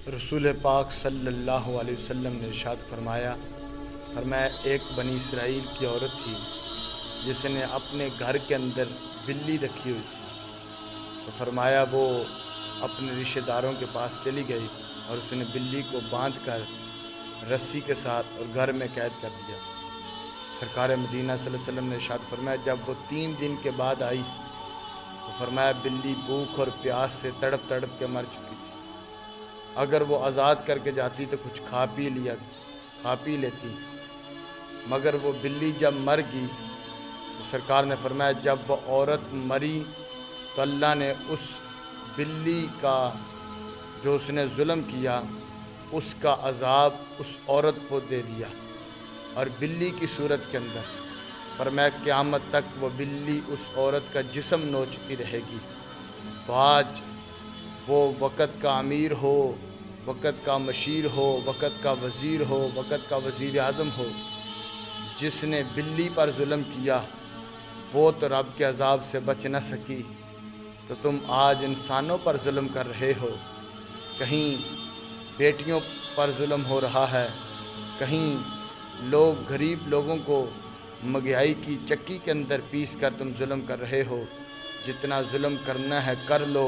رسول پاک صلی اللہ علیہ وسلم نے ارشاد فرمایا ایک بنی اسرائیل کی عورت تھی جس نے اپنے گھر کے اندر بلی رکھی ہوئی تھی، تو فرمایا وہ اپنے رشتہ داروں کے پاس چلی گئی اور اس نے بلی کو باندھ کر رسی کے ساتھ اور گھر میں قید کر دیا۔ سرکار مدینہ صلی اللہ علیہ وسلم نے ارشاد فرمایا جب وہ 3 دن کے بعد آئی تو فرمایا بلی بھوک اور پیاس سے تڑپ تڑپ کے مر چکی تھی، اگر وہ آزاد کر کے جاتی تو کچھ کھا پی لیتی، مگر وہ بلی جب مر گئی تو سرکار نے فرمایا جب وہ عورت مری تو اللہ نے اس بلی کا جو اس نے ظلم کیا اس کا عذاب اس عورت کو دے دیا، اور بلی کی صورت کے اندر فرمایا قیامت تک وہ بلی اس عورت کا جسم نوچتی رہے گی۔ تو آج وہ وقت کا امیر ہو، وقت کا مشیر ہو، وقت کا وزیر ہو، وقت کا وزیر اعظم ہو، جس نے بلی پر ظلم کیا وہ تو رب کے عذاب سے بچ نہ سکی، تو تم آج انسانوں پر ظلم کر رہے ہو۔ کہیں بیٹیوں پر ظلم ہو رہا ہے، کہیں غریب لوگوں کو مہنگائی کی چکی کے اندر پیس کر تم ظلم کر رہے ہو۔ جتنا ظلم کرنا ہے کر لو،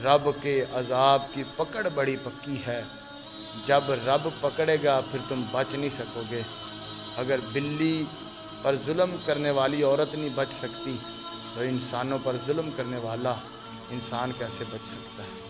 رب کے عذاب کی پکڑ بڑی پکی ہے، جب رب پکڑے گا پھر تم بچ نہیں سکو گے۔ اگر بلی پر ظلم کرنے والی عورت نہیں بچ سکتی تو انسانوں پر ظلم کرنے والا انسان کیسے بچ سکتا ہے؟